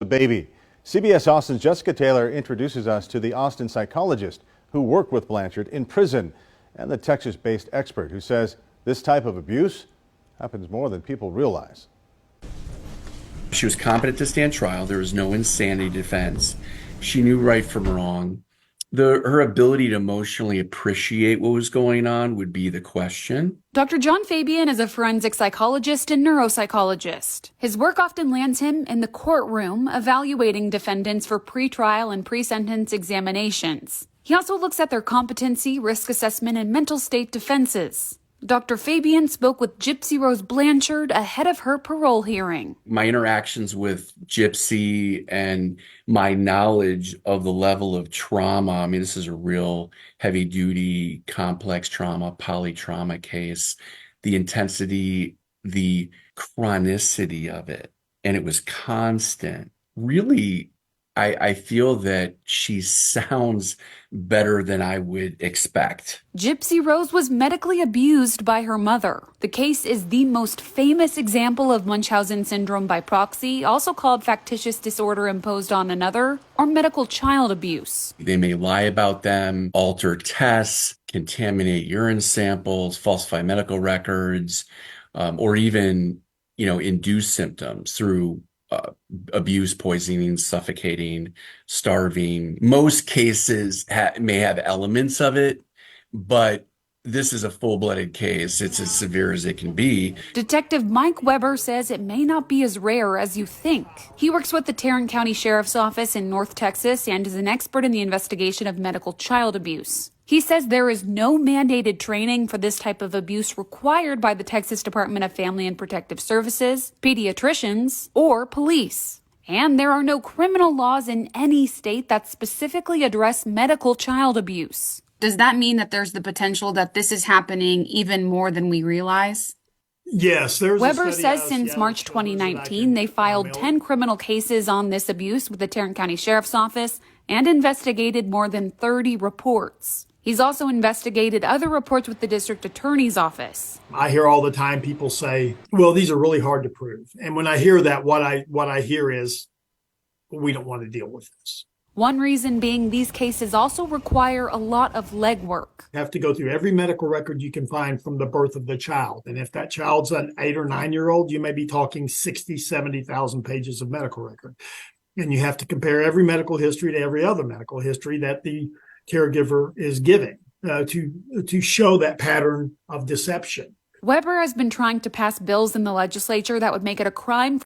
Baby. CBS Austin's Jessica Taylor introduces us to the Austin psychologist who worked with Blanchard in prison and the Texas-based expert who says this type of abuse happens more than people realize. She was competent to stand trial. There was no insanity defense. She knew right from wrong. Her ability to emotionally appreciate what was going on would be the question. Dr. John Fabian is a forensic psychologist and neuropsychologist. His work often lands him in the courtroom evaluating defendants for pretrial and pre-sentence examinations. He also looks at their competency, risk assessment, and mental state defenses. Dr. Fabian spoke with Gypsy Rose Blanchard ahead of her parole hearing. My interactions with Gypsy and my knowledge of the level of trauma, I mean, this is a real heavy-duty, complex trauma, polytrauma case. The intensity, the chronicity of it, and it was constant. Really, I feel that she sounds better than I would expect. Gypsy Rose was medically abused by her mother. The case is the most famous example of Munchausen syndrome by proxy, also called factitious disorder imposed on another, or medical child abuse. They may lie about them, alter tests, contaminate urine samples, falsify medical records, or even, induce symptoms through abuse, poisoning, suffocating, starving. Most cases may have elements of it, but this is a full-blooded case. It's as severe as it can be. Detective Mike Weber says it may not be as rare as you think. He works with the Tarrant County Sheriff's Office in North Texas and is an expert in the investigation of medical child abuse. He says there is no mandated training for this type of abuse required by the Texas Department of Family and Protective Services, pediatricians, or police. And there are no criminal laws in any state that specifically address medical child abuse. Does that mean that there's the potential that this is happening even more than we realize? Yes, there's Weber says since March 2019, they filed 10 criminal cases on this abuse with the Tarrant County Sheriff's Office and investigated more than 30 reports. He's also investigated other reports with the district attorney's office. I hear all the time people say, well, these are really hard to prove. And when I hear that, what I hear is, well, we don't want to deal with this. One reason being these cases also require a lot of legwork. You have to go through every medical record you can find from the birth of the child. And if that child's an 8 or 9-year-old, you may be talking 60, 70,000 pages of medical record. And you have to compare every medical history to every other medical history that the caregiver is giving to show that pattern of deception. Weber has been trying to pass bills in the legislature that would make it a crime